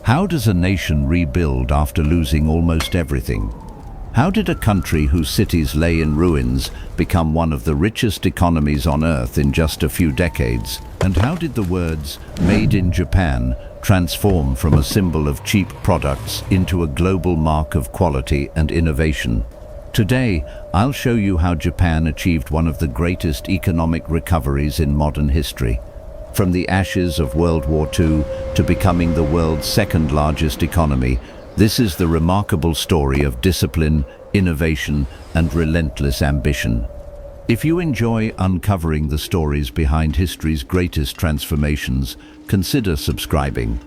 How does a nation rebuild after losing almost everything? How did a country whose cities lay in ruins become one of the richest economies on Earth in just a few decades? And how did the words "Made in Japan" transform from a symbol of cheap products into a global mark of quality and innovation? Today, I'll show you how Japan achieved one of the greatest economic recoveries in modern history. From the ashes of World War II to becoming the world's second largest economy, this is the remarkable story of discipline, innovation, and relentless ambition. If you enjoy uncovering the stories behind history's greatest transformations, consider subscribing.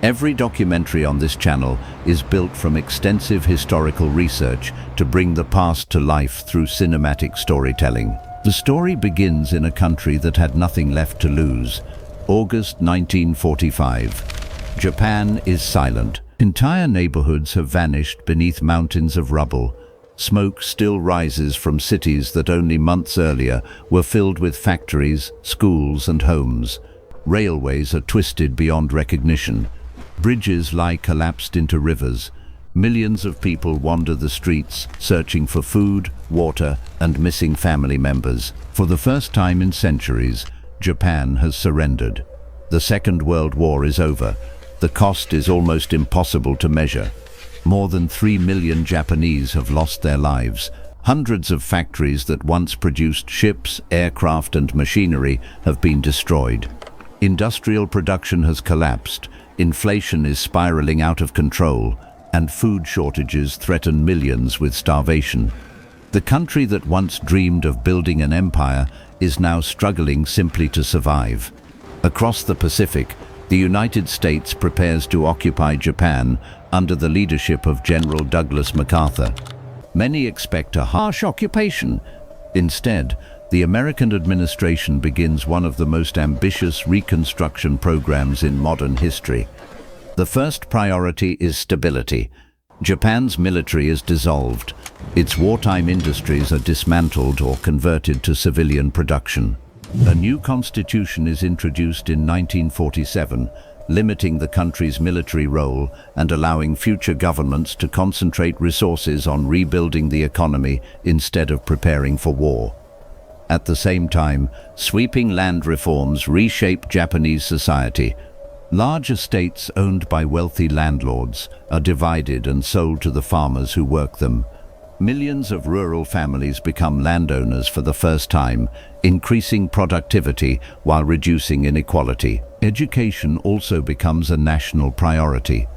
Every documentary on this channel is built from extensive historical research to bring the past to life through cinematic storytelling. The story begins in a country that had nothing left to lose. August 1945. Japan is silent. Entire neighborhoods have vanished beneath mountains of rubble. Smoke still rises from cities that only months earlier were filled with factories, schools, and homes. Railways are twisted beyond recognition. Bridges lie collapsed into rivers. Millions of people wander the streets, searching for food, water, and missing family members. For the first time in centuries, Japan has surrendered. The Second World War is over. The cost is almost impossible to measure. More than 3 million Japanese have lost their lives. Hundreds of factories that once produced ships, aircraft, and machinery have been destroyed. Industrial production has collapsed. Inflation is spiraling out of control, and food shortages threaten millions with starvation. The country that once dreamed of building an empire is now struggling simply to survive. Across the Pacific, the United States prepares to occupy Japan under the leadership of General Douglas MacArthur. Many expect a harsh occupation. Instead, the American administration begins one of the most ambitious reconstruction programs in modern history. The first priority is stability. Japan's military is dissolved. Its wartime industries are dismantled or converted to civilian production. A new constitution is introduced in 1947, limiting the country's military role and allowing future governments to concentrate resources on rebuilding the economy instead of preparing for war. At the same time, sweeping land reforms reshape Japanese society. Large estates owned by wealthy landlords are divided and sold to the farmers who work them. Millions of rural families become landowners for the first time, increasing productivity while reducing inequality. Education also becomes a national priority.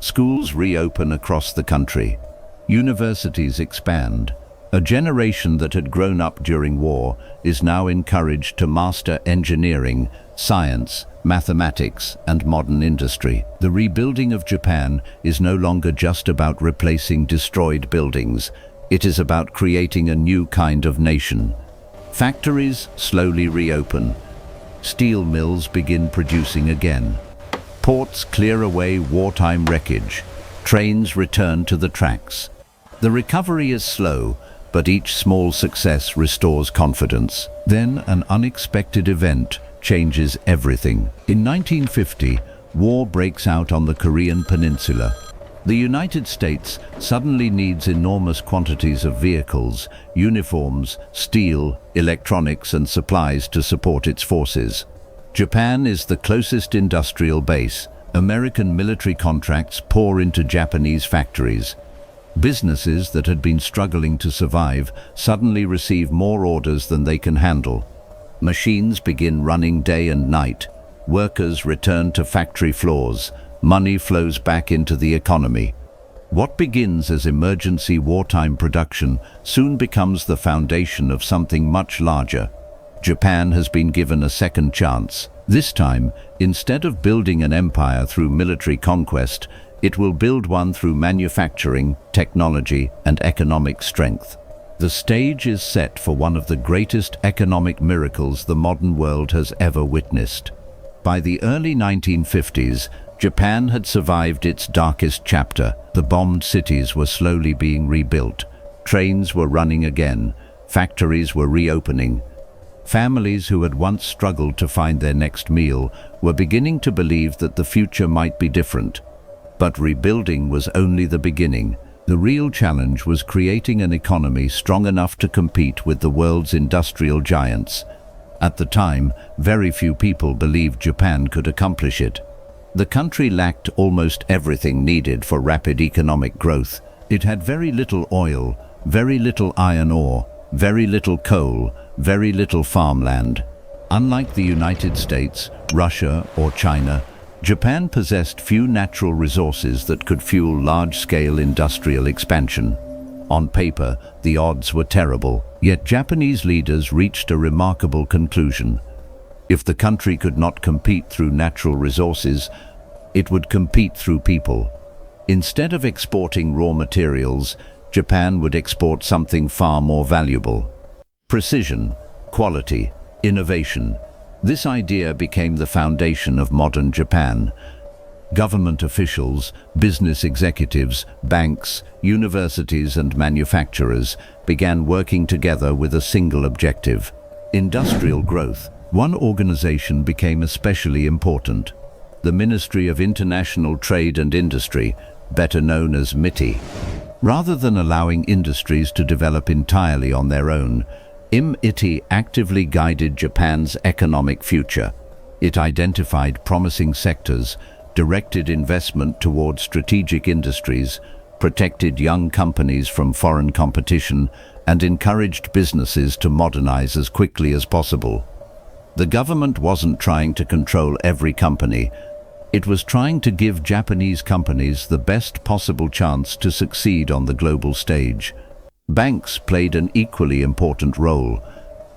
Schools reopen across the country. Universities expand. A generation that had grown up during war is now encouraged to master engineering, science, mathematics, and modern industry. The rebuilding of Japan is no longer just about replacing destroyed buildings. It is about creating a new kind of nation. Factories slowly reopen. Steel mills begin producing again. Ports clear away wartime wreckage. Trains return to the tracks. The recovery is slow, but each small success restores confidence. Then an unexpected event changes everything. In 1950, war breaks out on the Korean peninsula. The United States suddenly needs enormous quantities of vehicles, uniforms, steel, electronics, and supplies to support its forces. Japan is the closest industrial base. American military contracts pour into Japanese factories. Businesses that had been struggling to survive suddenly receive more orders than they can handle. Machines begin running day and night. Workers return to factory floors. Money flows back into the economy. What begins as emergency wartime production soon becomes the foundation of something much larger. Japan has been given a second chance. This time, instead of building an empire through military conquest, it will build one through manufacturing, technology, and economic strength. The stage is set for one of the greatest economic miracles the modern world has ever witnessed. By the early 1950s, Japan had survived its darkest chapter. The bombed cities were slowly being rebuilt. Trains were running again. Factories were reopening. Families who had once struggled to find their next meal were beginning to believe that the future might be different. But rebuilding was only the beginning. The real challenge was creating an economy strong enough to compete with the world's industrial giants. At the time, very few people believed Japan could accomplish it. The country lacked almost everything needed for rapid economic growth. It had very little oil, very little iron ore, very little coal, very little farmland. Unlike the United States, Russia, or China, Japan possessed few natural resources that could fuel large-scale industrial expansion. On paper, the odds were terrible, yet Japanese leaders reached a remarkable conclusion. If the country could not compete through natural resources, it would compete through people. Instead of exporting raw materials, Japan would export something far more valuable: precision, quality, innovation. This idea became the foundation of modern Japan. Government officials, business executives, banks, universities and manufacturers began working together with a single objective: industrial growth. One organization became especially important: the Ministry of International Trade and Industry, better known as MITI. Rather than allowing industries to develop entirely on their own, MITI actively guided Japan's economic future. It identified promising sectors, directed investment toward strategic industries, protected young companies from foreign competition, and encouraged businesses to modernize as quickly as possible. The government wasn't trying to control every company. It was trying to give Japanese companies the best possible chance to succeed on the global stage. Banks played an equally important role.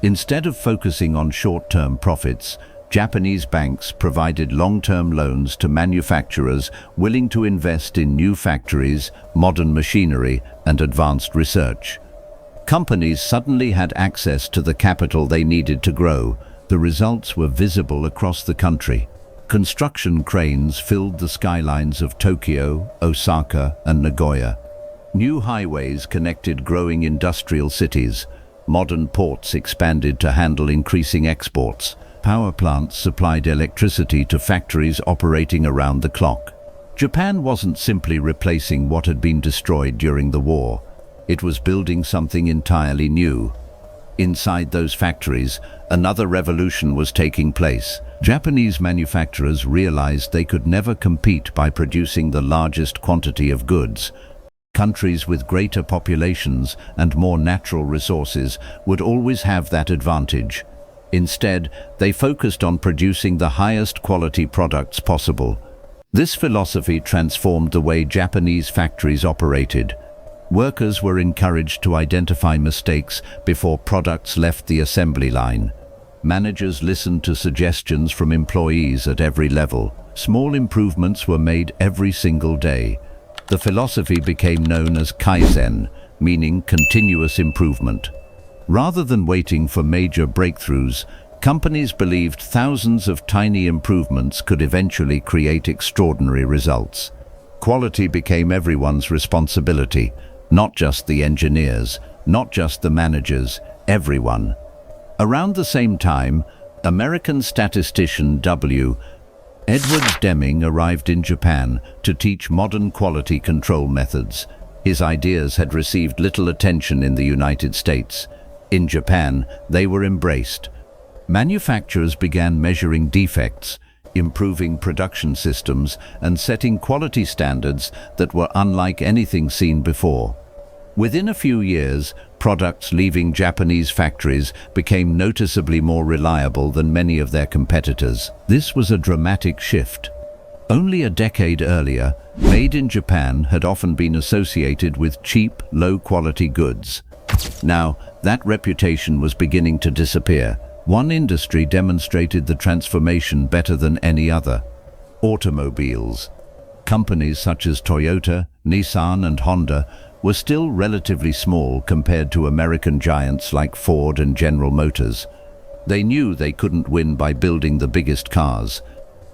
Instead of focusing on short-term profits, Japanese banks provided long-term loans to manufacturers willing to invest in new factories, modern machinery, and advanced research. Companies suddenly had access to the capital they needed to grow. The results were visible across the country. Construction cranes filled the skylines of Tokyo, Osaka, and Nagoya. New highways connected growing industrial cities. Modern ports expanded to handle increasing exports. Power plants supplied electricity to factories operating around the clock. Japan wasn't simply replacing what had been destroyed during the war. It was building something entirely new. Inside those factories, another revolution was taking place. Japanese manufacturers realized they could never compete by producing the largest quantity of goods. Countries with greater populations and more natural resources would always have that advantage. Instead, they focused on producing the highest quality products possible. This philosophy transformed the way Japanese factories operated. Workers were encouraged to identify mistakes before products left the assembly line. Managers listened to suggestions from employees at every level. Small improvements were made every single day. The philosophy became known as Kaizen, meaning continuous improvement. Rather than waiting for major breakthroughs, companies believed thousands of tiny improvements could eventually create extraordinary results. Quality became everyone's responsibility, not just the engineers, not just the managers, everyone. Around the same time, American statistician W. Edwards Deming arrived in Japan to teach modern quality control methods. His ideas had received little attention in the United States. In Japan, they were embraced. Manufacturers began measuring defects, improving production systems, and setting quality standards that were unlike anything seen before. Within a few years, products leaving Japanese factories became noticeably more reliable than many of their competitors. This was a dramatic shift. Only a decade earlier, made in Japan had often been associated with cheap, low-quality goods. Now, that reputation was beginning to disappear. One industry demonstrated the transformation better than any other: automobiles. Companies such as Toyota, Nissan, and Honda were still relatively small compared to American giants like Ford and General Motors. They knew they couldn't win by building the biggest cars.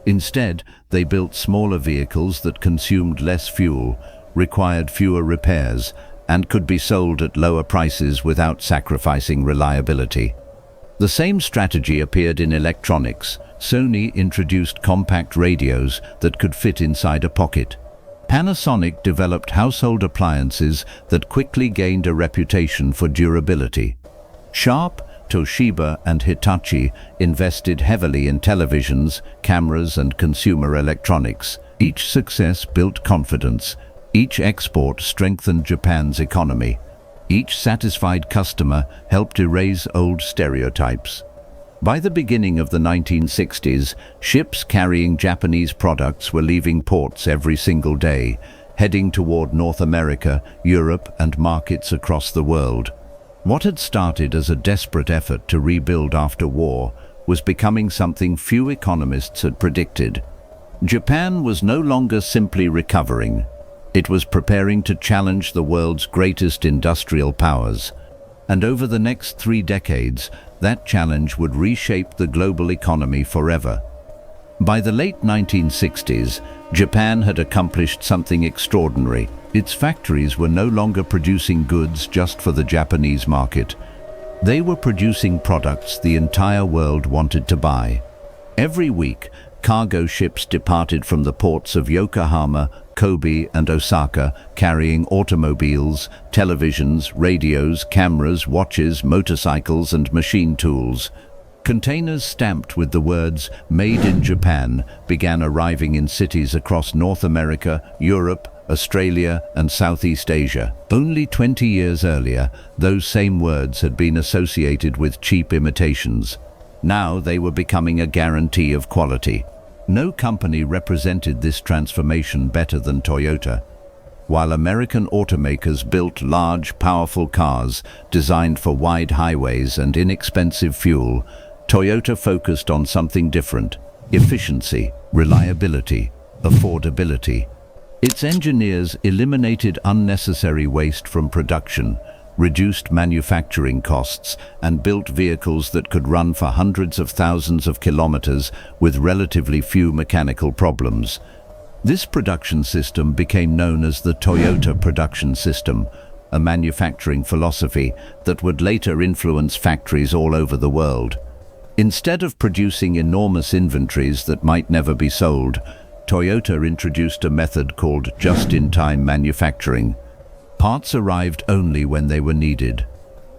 Instead, they built smaller vehicles that consumed less fuel, required fewer repairs, and could be sold at lower prices without sacrificing reliability. The same strategy appeared in electronics. Sony introduced compact radios that could fit inside a pocket. Panasonic developed household appliances that quickly gained a reputation for durability. Sharp, Toshiba and Hitachi invested heavily in televisions, cameras and consumer electronics. Each success built confidence. Each export strengthened Japan's economy. Each satisfied customer helped erase old stereotypes. By the beginning of the 1960s, ships carrying Japanese products were leaving ports every single day, heading toward North America, Europe and markets across the world. What had started as a desperate effort to rebuild after war was becoming something few economists had predicted. Japan was no longer simply recovering. It was preparing to challenge the world's greatest industrial powers. And over the next 3 decades, that challenge would reshape the global economy forever. By the late 1960s, Japan had accomplished something extraordinary. Its factories were no longer producing goods just for the Japanese market. They were producing products the entire world wanted to buy. Every week, cargo ships departed from the ports of Yokohama, Kobe and Osaka, carrying automobiles, televisions, radios, cameras, watches, motorcycles and machine tools. Containers stamped with the words "Made in Japan" began arriving in cities across North America, Europe, Australia and Southeast Asia. Only 20 years earlier, those same words had been associated with cheap imitations. Now they were becoming a guarantee of quality. No company represented this transformation better than Toyota. While American automakers built large, powerful cars designed for wide highways and inexpensive fuel, Toyota focused on something different: efficiency, reliability, affordability. Its engineers eliminated unnecessary waste from production, reduced manufacturing costs, and built vehicles that could run for hundreds of thousands of kilometers with relatively few mechanical problems. This production system became known as the Toyota Production System, a manufacturing philosophy that would later influence factories all over the world. Instead of producing enormous inventories that might never be sold, Toyota introduced a method called just-in-time manufacturing. Parts arrived only when they were needed.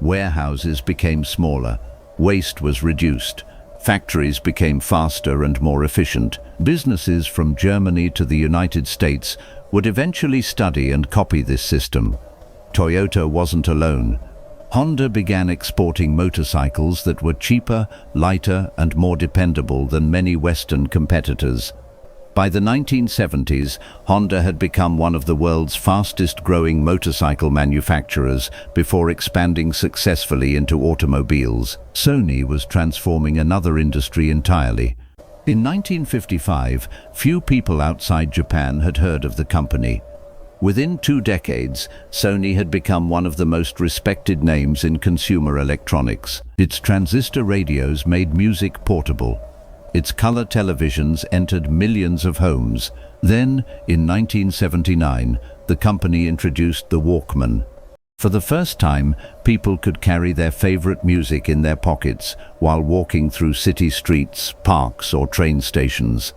Warehouses became smaller. Waste was reduced. Factories became faster and more efficient. Businesses from Germany to the United States would eventually study and copy this system. Toyota wasn't alone. Honda began exporting motorcycles that were cheaper, lighter, and more dependable than many Western competitors. By the 1970s, Honda had become one of the world's fastest-growing motorcycle manufacturers before expanding successfully into automobiles. Sony was transforming another industry entirely. In 1955, few people outside Japan had heard of the company. Within 2 decades, Sony had become one of the most respected names in consumer electronics. Its transistor radios made music portable. Its color televisions entered millions of homes. Then, in 1979, the company introduced the Walkman. For the first time, people could carry their favorite music in their pockets while walking through city streets, parks, or train stations.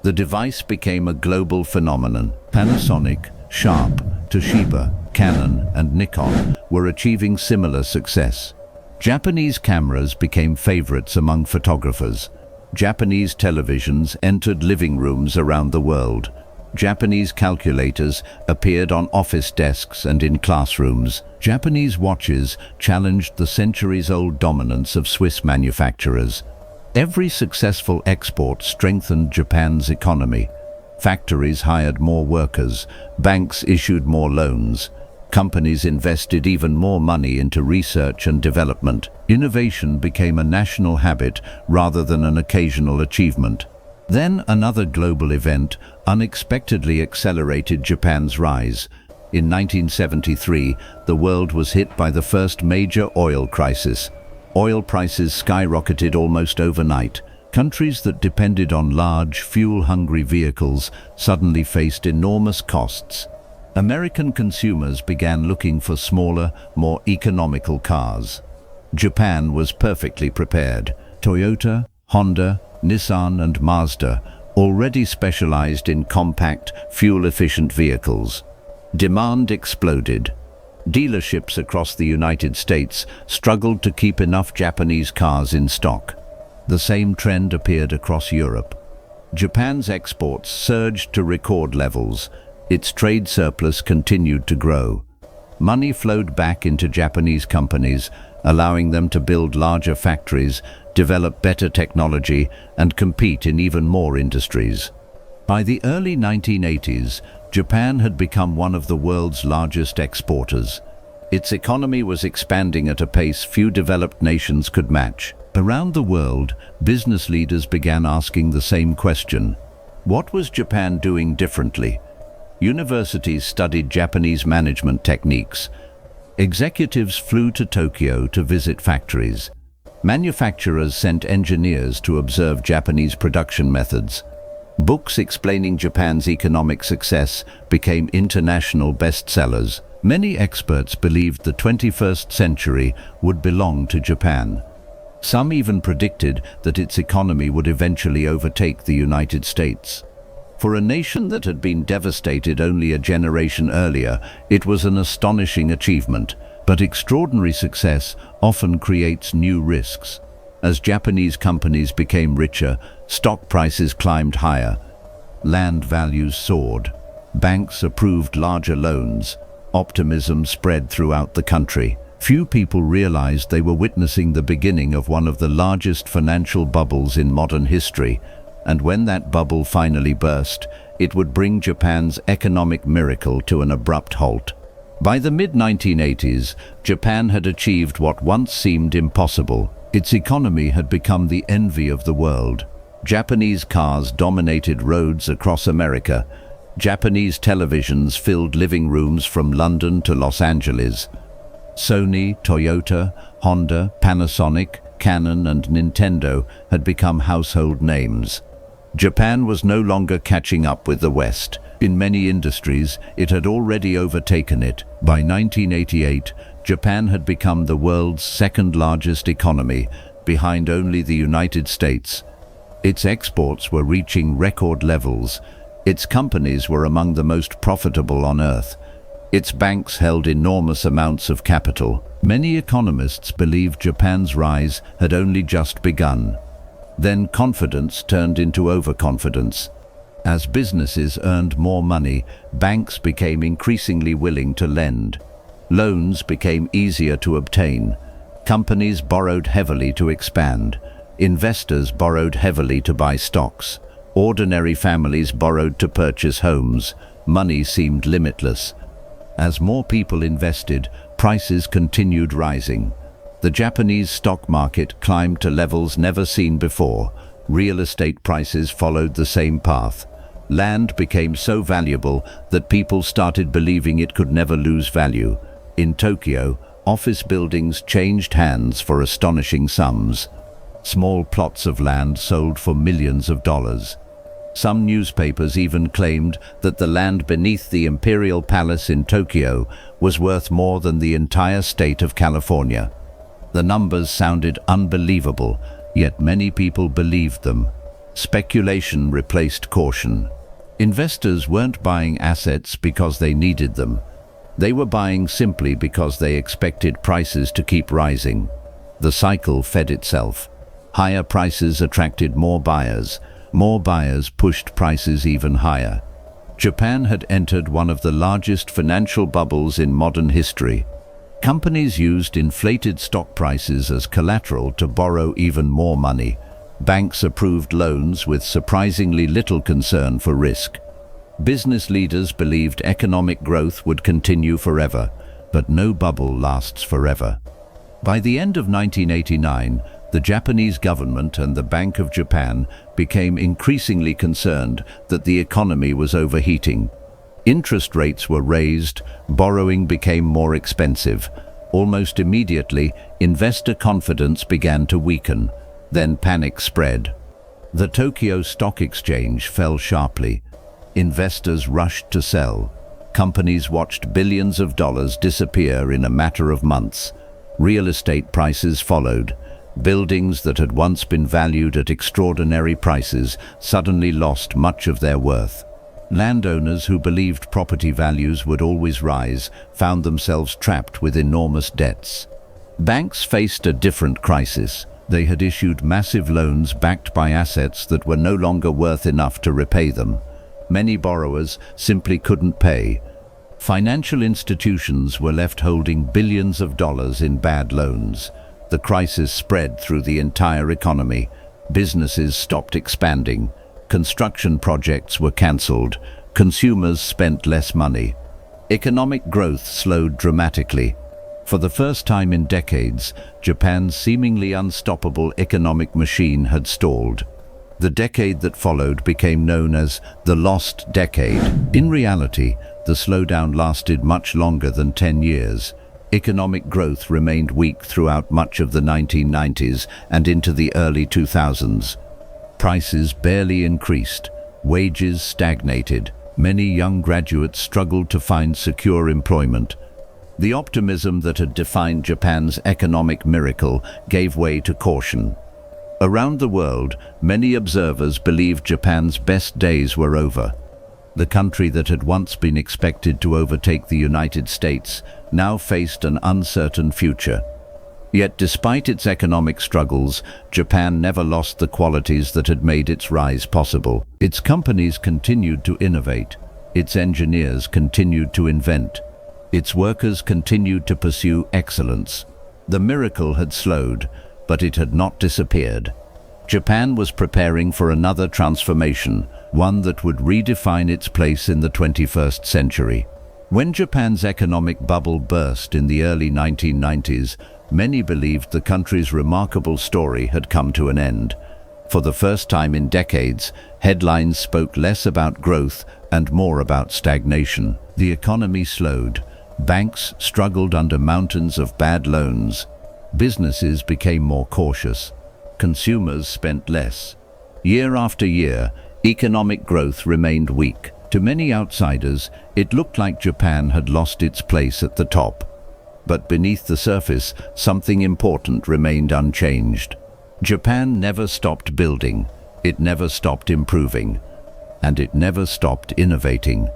The device became a global phenomenon. Panasonic, Sharp, Toshiba, Canon, and Nikon were achieving similar success. Japanese cameras became favorites among photographers. Japanese televisions entered living rooms around the world. Japanese calculators appeared on office desks and in classrooms. Japanese watches challenged the centuries-old dominance of Swiss manufacturers. Every successful export strengthened Japan's economy. Factories hired more workers. Banks issued more loans. Companies invested even more money into research and development. Innovation became a national habit rather than an occasional achievement. Then another global event unexpectedly accelerated Japan's rise. In 1973, the world was hit by the first major oil crisis. Oil prices skyrocketed almost overnight. Countries that depended on large, fuel-hungry vehicles suddenly faced enormous costs. American consumers began looking for smaller, more economical cars. Japan was perfectly prepared. Toyota, Honda, Nissan and Mazda already specialized in compact, fuel-efficient vehicles. Demand exploded. Dealerships across the United States struggled to keep enough Japanese cars in stock. The same trend appeared across Europe. Japan's exports surged to record levels. Its trade surplus continued to grow. Money flowed back into Japanese companies, allowing them to build larger factories, develop better technology, and compete in even more industries. By the early 1980s, Japan had become one of the world's largest exporters. Its economy was expanding at a pace few developed nations could match. Around the world, business leaders began asking the same question: what was Japan doing differently? Universities studied Japanese management techniques. Executives flew to Tokyo to visit factories. Manufacturers sent engineers to observe Japanese production methods. Books explaining Japan's economic success became international bestsellers. Many experts believed the 21st century would belong to Japan. Some even predicted that its economy would eventually overtake the United States. For a nation that had been devastated only a generation earlier, it was an astonishing achievement. But extraordinary success often creates new risks. As Japanese companies became richer, stock prices climbed higher. Land values soared. Banks approved larger loans. Optimism spread throughout the country. Few people realized they were witnessing the beginning of one of the largest financial bubbles in modern history, and when that bubble finally burst, it would bring Japan's economic miracle to an abrupt halt. By the mid-1980s, Japan had achieved what once seemed impossible. Its economy had become the envy of the world. Japanese cars dominated roads across America. Japanese televisions filled living rooms from London to Los Angeles. Sony, Toyota, Honda, Panasonic, Canon, and Nintendo had become household names. Japan was no longer catching up with the West. In many industries, it had already overtaken it. By 1988, Japan had become the world's second-largest economy, behind only the United States. Its exports were reaching record levels. Its companies were among the most profitable on Earth. Its banks held enormous amounts of capital. Many economists believed Japan's rise had only just begun. Then confidence turned into overconfidence. As businesses earned more money, banks became increasingly willing to lend. Loans became easier to obtain. Companies borrowed heavily to expand. Investors borrowed heavily to buy stocks. Ordinary families borrowed to purchase homes. Money seemed limitless. As more people invested, prices continued rising. The Japanese stock market climbed to levels never seen before. Real estate prices followed the same path. Land became so valuable that people started believing it could never lose value. In Tokyo, office buildings changed hands for astonishing sums. Small plots of land sold for millions of dollars. Some newspapers even claimed that the land beneath the Imperial Palace in Tokyo was worth more than the entire state of California. The numbers sounded unbelievable, yet many people believed them. Speculation replaced caution. Investors weren't buying assets because they needed them. They were buying simply because they expected prices to keep rising. The cycle fed itself. Higher prices attracted more buyers. More buyers pushed prices even higher. Japan had entered one of the largest financial bubbles in modern history. Companies used inflated stock prices as collateral to borrow even more money. Banks approved loans with surprisingly little concern for risk. Business leaders believed economic growth would continue forever, but no bubble lasts forever. By the end of 1989, the Japanese government and the Bank of Japan became increasingly concerned that the economy was overheating. Interest rates were raised, borrowing became more expensive. Almost immediately, investor confidence began to weaken. Then panic spread. The Tokyo Stock Exchange fell sharply. Investors rushed to sell. Companies watched billions of dollars disappear in a matter of months. Real estate prices followed. Buildings that had once been valued at extraordinary prices suddenly lost much of their worth. Landowners who believed property values would always rise found themselves trapped with enormous debts. Banks faced a different crisis. They had issued massive loans backed by assets that were no longer worth enough to repay them. Many borrowers simply couldn't pay. Financial institutions were left holding billions of dollars in bad loans. The crisis spread through the entire economy. Businesses stopped expanding. Construction projects were cancelled. Consumers spent less money. Economic growth slowed dramatically. For the first time in decades, Japan's seemingly unstoppable economic machine had stalled. The decade that followed became known as the Lost Decade. In reality, the slowdown lasted much longer than 10 years. Economic growth remained weak throughout much of the 1990s and into the early 2000s. Prices barely increased. Wages stagnated. Many young graduates struggled to find secure employment. The optimism that had defined Japan's economic miracle gave way to caution. Around the world, many observers believed Japan's best days were over. The country that had once been expected to overtake the United States now faced an uncertain future. Yet despite its economic struggles, Japan never lost the qualities that had made its rise possible. Its companies continued to innovate. Its engineers continued to invent. Its workers continued to pursue excellence. The miracle had slowed, but it had not disappeared. Japan was preparing for another transformation, one that would redefine its place in the 21st century. When Japan's economic bubble burst in the early 1990s, many believed the country's remarkable story had come to an end. For the first time in decades, headlines spoke less about growth and more about stagnation. The economy slowed. Banks struggled under mountains of bad loans. Businesses became more cautious. Consumers spent less. Year after year, economic growth remained weak. To many outsiders, it looked like Japan had lost its place at the top. But beneath the surface, something important remained unchanged. Japan never stopped building, it never stopped improving, and it never stopped innovating.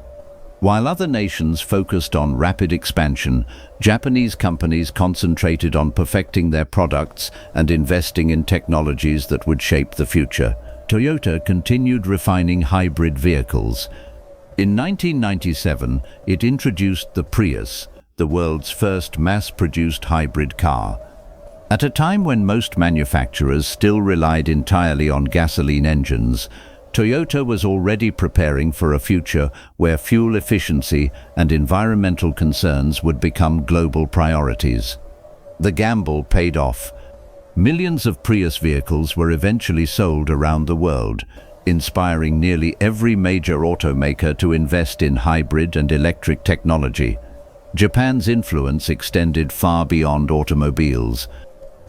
While other nations focused on rapid expansion, Japanese companies concentrated on perfecting their products and investing in technologies that would shape the future. Toyota continued refining hybrid vehicles. In 1997, it introduced the Prius, the world's first mass-produced hybrid car. At a time when most manufacturers still relied entirely on gasoline engines, Toyota was already preparing for a future where fuel efficiency and environmental concerns would become global priorities. The gamble paid off. Millions of Prius vehicles were eventually sold around the world, inspiring nearly every major automaker to invest in hybrid and electric technology. Japan's influence extended far beyond automobiles.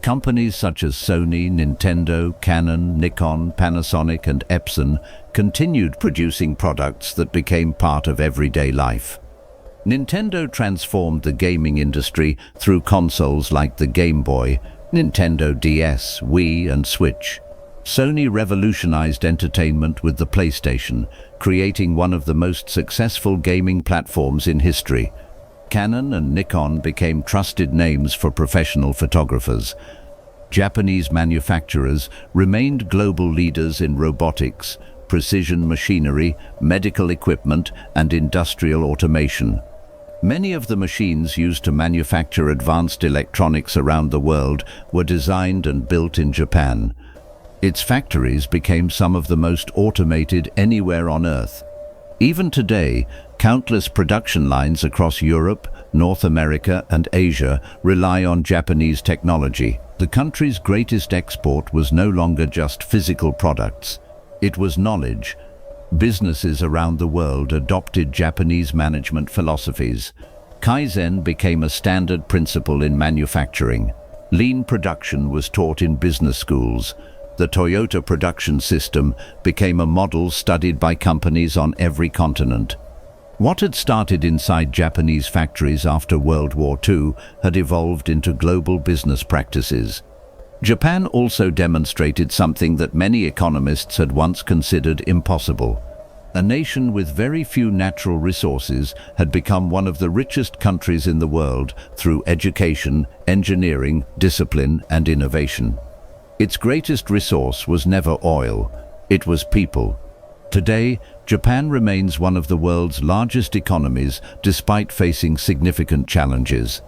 Companies such as Sony, Nintendo, Canon, Nikon, Panasonic, and Epson continued producing products that became part of everyday life. Nintendo transformed the gaming industry through consoles like the Game Boy, Nintendo DS, Wii, and Switch. Sony revolutionized entertainment with the PlayStation, creating one of the most successful gaming platforms in history. Canon and Nikon became trusted names for professional photographers. Japanese manufacturers remained global leaders in robotics, precision machinery, medical equipment, and industrial automation. Many of the machines used to manufacture advanced electronics around the world were designed and built in Japan. Its factories became some of the most automated anywhere on Earth. Even today, countless production lines across Europe, North America, and Asia rely on Japanese technology. The country's greatest export was no longer just physical products. It was knowledge. Businesses around the world adopted Japanese management philosophies. Kaizen became a standard principle in manufacturing. Lean production was taught in business schools. The Toyota production system became a model studied by companies on every continent. What had started inside Japanese factories after World War II had evolved into global business practices. Japan also demonstrated something that many economists had once considered impossible. A nation with very few natural resources had become one of the richest countries in the world through education, engineering, discipline, and innovation. Its greatest resource was never oil, it was people. Today, Japan remains one of the world's largest economies despite facing significant challenges.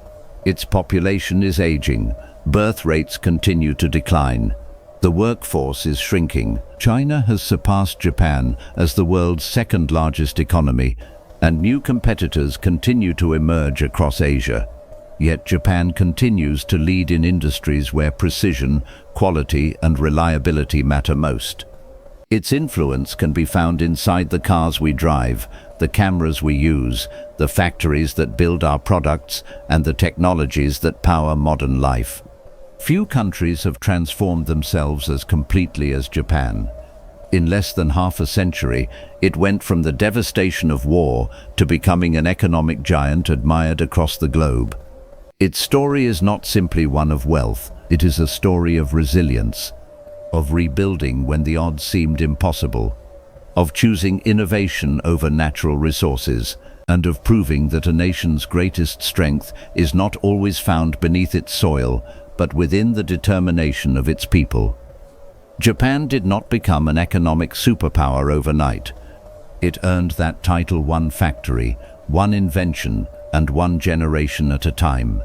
Its population is aging, birth rates continue to decline. The workforce is shrinking. China has surpassed Japan as the world's second largest economy, and new competitors continue to emerge across Asia. Yet Japan continues to lead in industries where precision, quality, and reliability matter most. Its influence can be found inside the cars we drive, the cameras we use, the factories that build our products, and the technologies that power modern life. Few countries have transformed themselves as completely as Japan. In less than half a century, it went from the devastation of war to becoming an economic giant admired across the globe. Its story is not simply one of wealth, it is a story of resilience, of rebuilding when the odds seemed impossible, of choosing innovation over natural resources, and of proving that a nation's greatest strength is not always found beneath its soil, but within the determination of its people. Japan did not become an economic superpower overnight. It earned that title one factory, one invention, and one generation at a time.